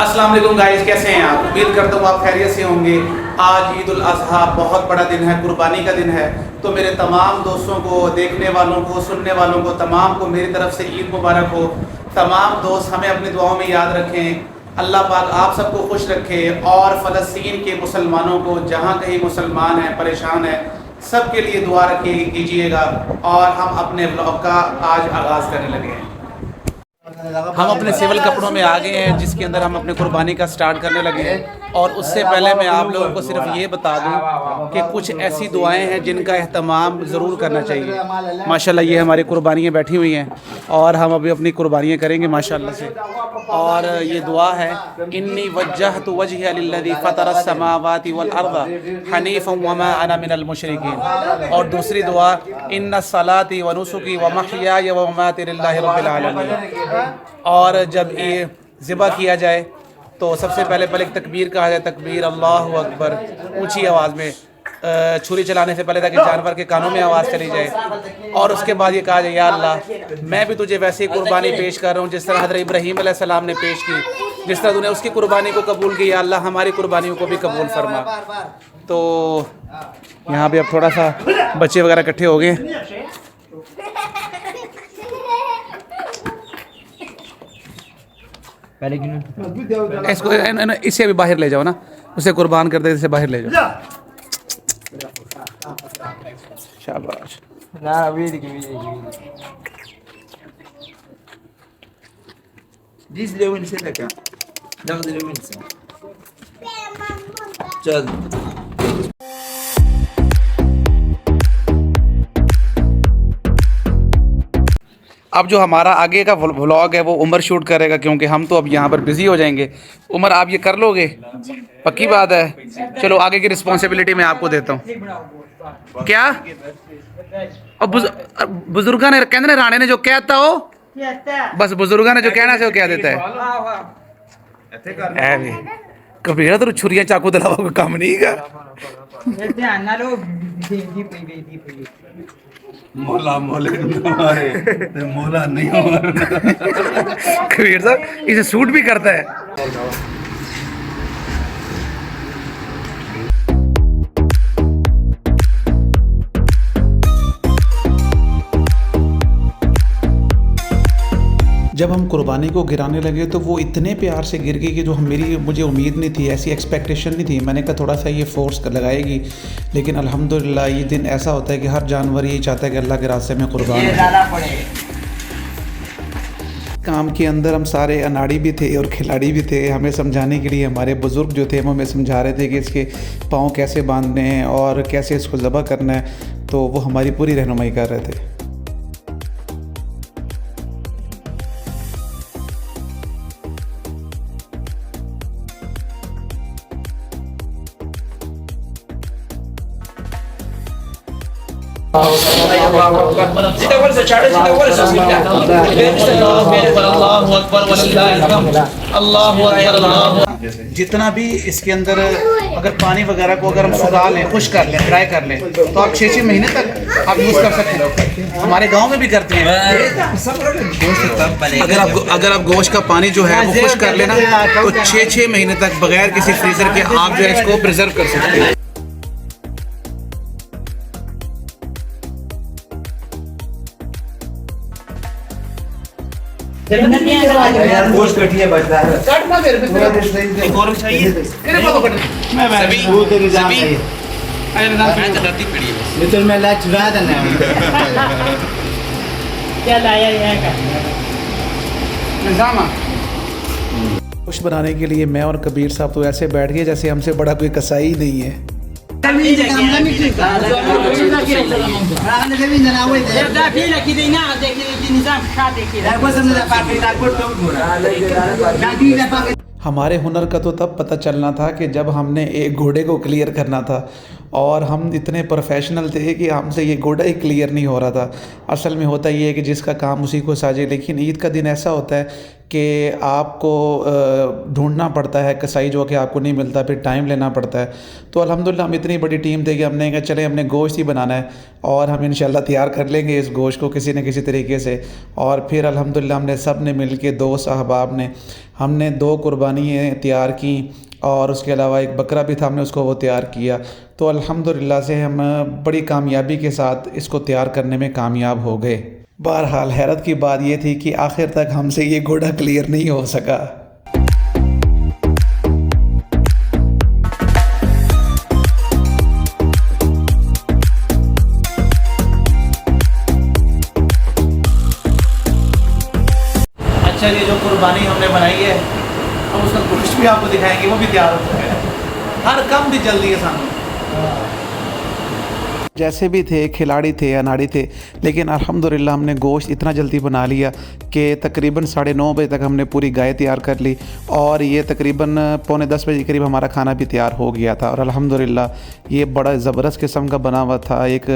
अस्सलाम वालेकुम गाइस, कैसे हैं आप? उम्मीद करता हूँ आप खैरियत से होंगे। आज ईद उल अज़हा बहुत बड़ा दिन है, कुर्बानी का दिन है। तो मेरे तमाम दोस्तों को, देखने वालों को, सुनने वालों को, तमाम को मेरी तरफ से ईद मुबारक हो। तमाम दोस्त हमें अपनी दुआओं में याद रखें। अल्लाह पाक आप सबको खुश रखे और फ़लस्तीन के मुसलमानों को, जहाँ कहीं मुसलमान हैं, परेशान हैं, सब के लिए दुआ कीजिएगा। और हम अपने ब्लॉग का आज आगाज़ करने लगे हैं। हम अपने सिविल कपड़ों में आ गए हैं, जिसके अंदर हम अपने कुर्बानी का स्टार्ट करने लगे हैं। और उससे पहले मैं आप लोगों को सिर्फ ये बता दूं कि कुछ ऐसी दुआएं हैं जिनका एहतमाम ज़रूर करना चाहिए। माशाल्लाह ये हमारी कुर्बानियाँ बैठी हुई हैं और हम अभी अपनी कुर्बानियाँ करेंगे माशाल्लाह से। और ये दुआ है, इन्नी वज्जहतु वजहिया लिल्लज़ी फ़तरस समावाति वल अर्ज़ हनीफ़न वमा अना मिनल मुशरिकीन। और दूसरी दुआ, इन्ना सलाती व नुसुकी व महयाय व ममाती लिल्लाहि रब्बिल आलमीन। और जब ये ज़िबा किया जाए तो सबसे पहले एक तकबीर कहा जाए, तकबीर अल्लाहु अकबर, ऊंची आवाज़ में। छुरी चलाने से पहले ताकि जानवर के कानों में आवाज़ चली जाए। और उसके बाद ये कहा जाए, या अल्लाह मैं भी तुझे वैसी कुर्बानी पेश कर रहा हूँ जिस तरह हज़रत इब्राहीम अलैहिस्सलाम ने पेश की, जिस तरह तूने उसकी कुर्बानी को कबूल की। या अल्लाह हमारी कुर्बानियों को भी कबूल फरमा। तो यहाँ पे अब थोड़ा सा बच्चे वगैरह इकट्ठे हो गए। इसको इसे भी बाहर ले जाओ ना, उसे कुर्बान कर दे, इसे बाहर ले जाओ। शाबाश। चल अब जो हमारा आगे का व्लॉग है वो उमर शूट करेगा, क्योंकि हम तो अब यहाँ पर बिज़ी हो जाएंगे। उमर आप ये कर लोगे? पक्की बात है? चलो आगे की रिस्पॉन्सिबिलिटी मैं आपको देता हूँ। क्या और बुजुर्गा ने कहते राणे ने जो कहता हो, बस बुजुर्गा ने जो कहना से वो कह देता है। कभी तो छुरियां चाकू दिलावा कोई काम नहीं कर। मोला मोले मोला नहीं कबीर साहब इसे सूट भी करता है। जब हम कुर्बानी को गिराने लगे तो वो इतने प्यार से गिर गई कि जो मुझे उम्मीद नहीं थी, ऐसी एक्सपेक्टेशन नहीं थी। मैंने कहा थोड़ा सा ये फोर्स लगाएगी, लेकिन अल्हम्दुलिल्लाह ये दिन ऐसा होता है कि हर जानवर यही चाहता है कि अल्लाह के रास्ते में कुर्बान हो। काम के अंदर हम सारे अनाड़ी भी थे और खिलाड़ी भी थे। हमें समझाने के लिए हमारे बुज़ुर्ग जो थे वो हमें समझा रहे थे कि इसके पाँव कैसे बांधने हैं और कैसे इसको ज़बह करना है, तो वो हमारी पूरी रहनुमाई कर रहे थे। जितना भी इसके अंदर अगर पानी वगैरह को अगर हम सुखा लें, खुश कर लें, ड्राई कर लें, तो आप 6-6 महीने तक आप यूज़ कर सकते हैं। हमारे गांव में भी करते हैं। अगर आप गोश्त का पानी जो है वो खुश कर लेना तो 6-6 महीने तक बगैर किसी फ्रीजर के आप जो है इसको प्रिजर्व कर सकते हैं। गोश्त कटिए बचता है, काटना मेरे पे एक और चाहिए तेरे को तो कट मैं वो तेरी जान है। अरे मैं तो डरती पड़ी है। ये तो मैं ला चुरा देना क्या लाया ये का निजामा। गोश्त बनाने के लिए मैं और कबीर साहब तो ऐसे बैठ गए जैसे हमसे बड़ा कोई कसाई नहीं है। हमारे हुनर का तो तब पता चलना था कि जब हमने एक घोड़े को क्लियर करना था और हम इतने प्रोफेशनल थे कि हमसे ये गोड़ा ही क्लियर नहीं हो रहा था। असल में होता ये है कि जिसका काम उसी को साजे, लेकिन ईद का दिन ऐसा होता है कि आपको ढूंढना पड़ता है कसाई जो कि आपको नहीं मिलता, फिर टाइम लेना पड़ता है। तो अल्हम्दुलिल्लाह हम इतनी बड़ी टीम थे कि हमने कहा चले हमने गोश्त ही बनाना है और हम इंशाल्लाह तैयार कर लेंगे इस गोश्त को किसी न किसी तरीके से। और फिर अल्हम्दुलिल्लाह हमने सब ने मिल के, दोस्त अहबाब ने, हमने 2 कुर्बानियाँ तैयार की और उसके अलावा एक बकरा भी था, हमने उसको वो तैयार किया। तो अल्हम्दुलिल्लाह से हम बड़ी कामयाबी के साथ इसको तैयार करने में कामयाब हो गए। बहरहाल हैरत की बात ये थी कि आखिर तक हमसे ये घोड़ा क्लियर नहीं हो सका। अच्छा, ये जो कुर्बानी हमने बनाई है अब उसका गोश्त भी आपको दिखाएंगे, वो भी तैयार हो चुका है। हर काम भी जल्दी है सामने। जैसे भी थे, खिलाड़ी थे, अनाड़ी थे, लेकिन अल्हम्दुलिल्लाह हमने गोश्त इतना जल्दी बना लिया कि तकरीबन 9:30 बजे तक हमने पूरी गाय तैयार कर ली और ये तकरीबन 9:45 बजे के करीब हमारा खाना भी तैयार हो गया था। और अल्हम्दुलिल्लाह ये बड़ा ज़बरदस्त किस्म का बना हुआ था, एक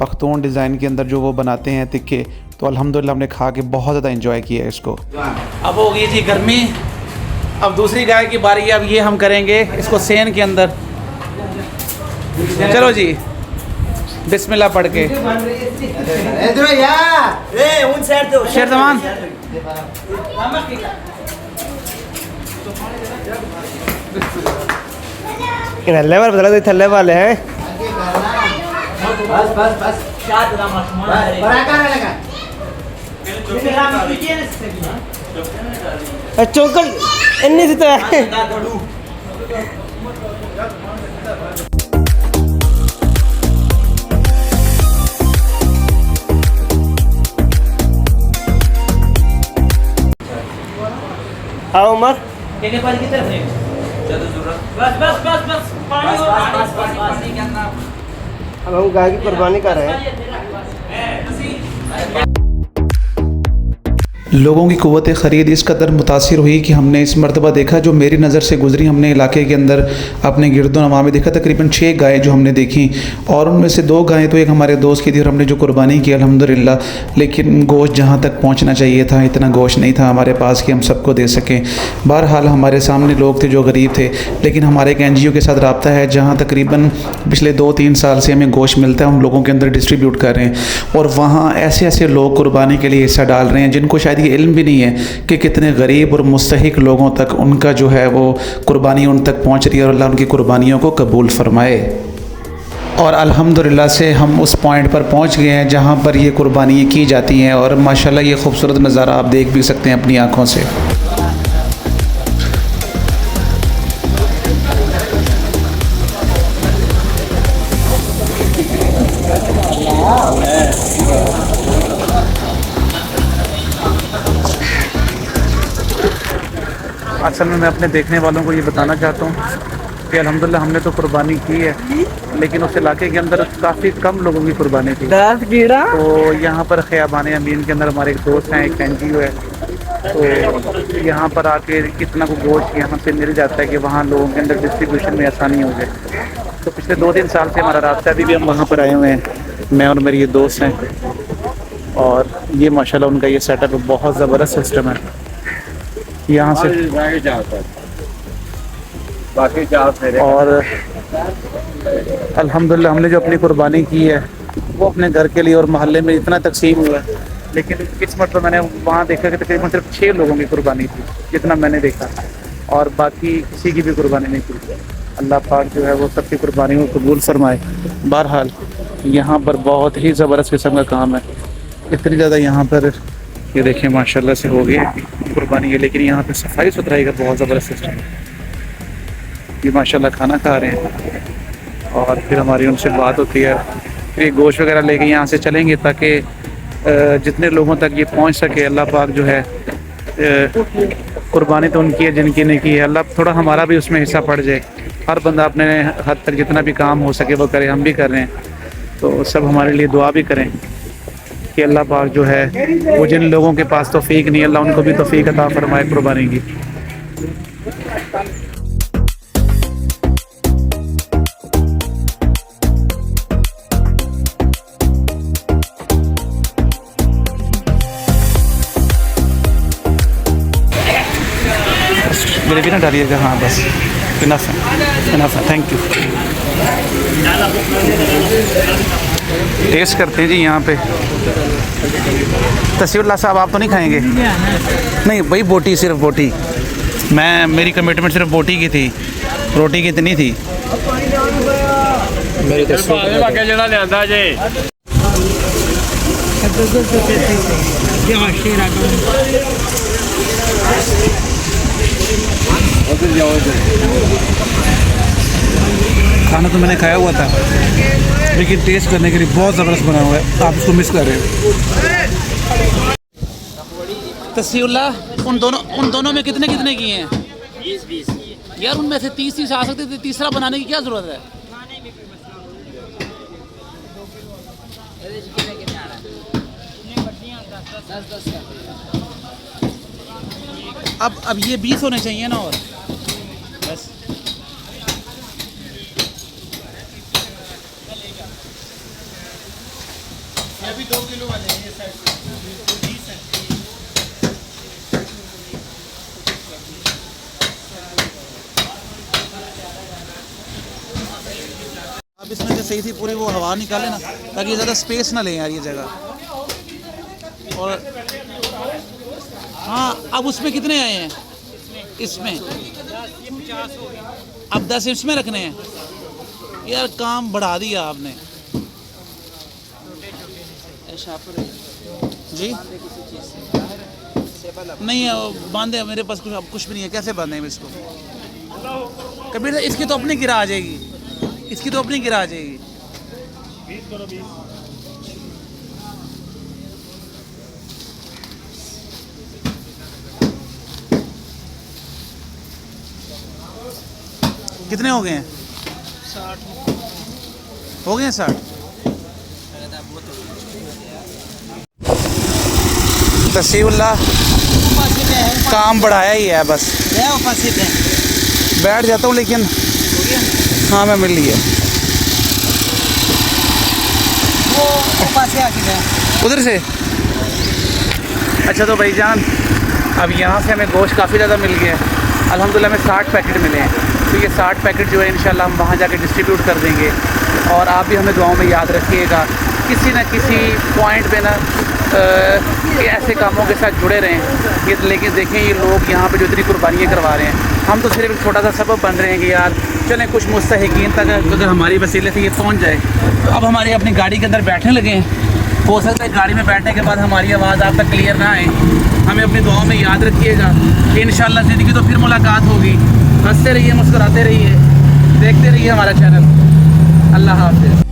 पख्तून डिज़ाइन के अंदर जो वो बनाते हैं तिक्के। तो अल्हम्दुलिल्लाह हमने खा के बहुत ज़्यादा इंजॉय किया इसको। अब हो गई जी गर्मी, अब दूसरी गाय की बारी है। अब ये हम करेंगे इसको सेन के अंदर। चलो जी, बिस्मिल्लाह पढ़ के। शेर जमान लेवल बदला तो थल्ले वाले हैं। बस बस बस बराबर लगा चौकल इन्नी सी तो है। आओ उमर, पानी की तरफ नहीं। बस बस बस बस पानी हो, अब हम गाय की कुर्बानी कर रहे हैं। लोगों की क़ुव्वत ख़रीद इस कदर मुतासिर हुई कि हमने इस मरतबा देखा, जो मेरी नज़र से गुज़री, हमने इलाके के अंदर अपने गिरदोनवा में देखा तकरीबन 6 गायें जो हमने देखी और उनमें से 2 गायें तो एक हमारे दोस्त की थी और हमने जो कुर्बानी की अल्हम्दुलिल्लाह। लेकिन गोश्त जहाँ तक पहुँचना चाहिए था इतना गोश्त नहीं था हमारे पास कि हम सबको दे सकें। बहरहाल हमारे सामने लोग थे जो गरीब थे, लेकिन हमारे एक NGO के साथ रब्ता है जहाँ तकरीबन पिछले 2-3 साल से हमें गोश्त मिलता है, हम लोगों के अंदर डिस्ट्रीब्यूट कर रहे हैं। और वहाँ ऐसे ऐसे लोग कुर्बानी के लिए हिस्सा डाल रहे हैं जिनको शायद ये इल्म भी नहीं है कि कितने गरीब और मुस्तहिक लोगों तक उनका जो है वो कुर्बानी उन तक पहुंच रही है। और अल्लाह उनकी कुर्बानियों को कबूल फरमाए। और अल्हम्दुलिल्लाह से हम उस पॉइंट पर पहुंच गए हैं जहां पर ये कुर्बानियाँ की जाती हैं और माशाल्लाह ये खूबसूरत नज़ारा आप देख भी सकते हैं अपनी आँखों से। असल में मैं अपने देखने वालों को ये बताना चाहता हूँ कि अल्हम्दुलिल्लाह हमने तो कुर्बानी की है, लेकिन उस इलाके के अंदर काफ़ी कम लोगों की कुर्बानी थी। तो यहाँ पर ख़ियाबान अमीन के अंदर हमारे एक दोस्त हैं, एक NGO है, तो यहाँ पर आके कितना को गोश्त यहाँ से मिल जाता है कि वहाँ लोगों के अंदर डिस्ट्रीब्यूशन में आसानी हो जाए। तो पिछले 2-3 साल से हमारा रास्ता भी हम वहाँ पर आए हुए हैं, मैं और मेरे ये दोस्त हैं। और ये माशाल्लाह उनका ये सेटअप बहुत ज़बरदस्त सिस्टम है। यहाँ से और अल्हम्दुलिल्लाह हमने जो अपनी कुर्बानी की है वो अपने घर के लिए और मोहल्ले में इतना तकसीम हुआ है, लेकिन इस मतलब मैंने वहाँ देखा कि तकरीबन सिर्फ 6 लोगों की कुर्बानी थी जितना मैंने देखा, और बाकी किसी की भी कुर्बानी नहीं थी। अल्लाह पाक जो है वो सबकी कुर्बानी को कबूल फरमाए। बहरहाल यहाँ पर बहुत ही ज़बरदस्त किस्म का काम है, इतनी ज़्यादा यहाँ पर ये देखें माशाल्लाह से हो गई कुर्बानी है, लेकिन यहाँ पे सफाई सुथराई का बहुत ज़बरदस्त सिस्टम है। ये माशाल्लाह खाना खा रहे हैं और फिर हमारी उनसे बात होती है, फिर गोश्त वगैरह लेके यहाँ से चलेंगे ताकि जितने लोगों तक ये पहुँच सके। अल्लाह पाक जो है कुर्बानी तो उनकी है जिनकी नहीं की है, अल्लाह थोड़ा हमारा भी उसमें हिस्सा पड़ जाए। हर बंदा अपने हद तक जितना भी काम हो सके वो करे, हम भी कर रहे हैं, तो सब हमारे लिए दुआ भी करें कि अल्लाह पाक जो है वो जिन लोगों के पास तौफीक नहीं, अल्लाह उनको भी तौफीक अता फरमाए कुर्बानी की। भी ना डालिएगा। हाँ बस इनफ है, थैंक यू। टेस्ट करते हैं जी यहाँ पे। तस्वीरुल्लाह साहब आप तो नहीं खाएंगे? नहीं भाई, बोटी, सिर्फ बोटी। मेरी कमिटमेंट सिर्फ बोटी की थी, रोटी की इतनी थी। मेरी खाना तो मैंने खाया हुआ था, लेकिन टेस्ट करने के लिए बहुत ज़बरदस्त बना हुआ है। आप इसको मिस कर रहे हो। तस्वीरुल्लाह, उन दोनों में कितने किए हैं? 20 यार उनमें से 30 आ सकते थे, तीसरा बनाने की क्या ज़रूरत है? अब ये 20 होने चाहिए ना, और बस। अभी 2 किलो वाले हैं ये साइड पे 20 है। अब इसमें जो सही थी पूरी वो हवा निकाले ना, ताकि ज़्यादा स्पेस ना ले यार ये जगह। और हाँ, अब उसमें कितने आए हैं? इसमें अब 10 इसमें रखने हैं। यार काम बढ़ा दिया आपने जी। नहीं बांधे, मेरे पास कुछ भी नहीं है, कैसे बांधे हम इसको? कबीर इसकी तो अपनी गिरा आ जाएगी, इसकी तो अपनी गिरा आ जाएगी। कितने हो गए हैं? 60 हो गए हैं। 60 तस्वीरुल्लाह, काम बढ़ाया ही है बस। बैठ जाता हूँ लेकिन हाँ मैं मिल लिया उधर से। अच्छा तो भाईजान, अब यहाँ से हमें गोश्त काफ़ी ज़्यादा मिल गया है। अल्हम्दुलिल्लाह हमें 60 पैकेट मिले हैं। तो ये 60 पैकेट जो है इंशाल्लाह हम वहाँ जाके डिस्ट्रीब्यूट कर देंगे। और आप भी हमें दुआओं में याद रखिएगा, किसी न किसी पॉइंट पे ना कि ऐसे कामों के साथ जुड़े रहें। ये लेकिन देखें, ये लोग यहाँ पे जो इतनी कुर्बानियाँ करवा रहे हैं, हम तो सिर्फ एक छोटा सा सबब बन रहे हैं कि यार चलें कुछ मुस्तहिकीन तक अगर हमारी वसीले से ये पहुँच जाए। तो अब हमारे अपनी गाड़ी के अंदर बैठने लगे हैं। हो सकता है गाड़ी में बैठने के बाद हमारी आवाज़ आप तक क्लियर ना आए। हमें अपनी दुआओं में याद रखिएगा। इंशाल्लाह ज़िंदगी तो फिर मुलाकात होगी। हंसते रहिए, मुस्कुराते रहिए, देखते रहिए हमारा चैनल। अल्लाह हाफ़िज़।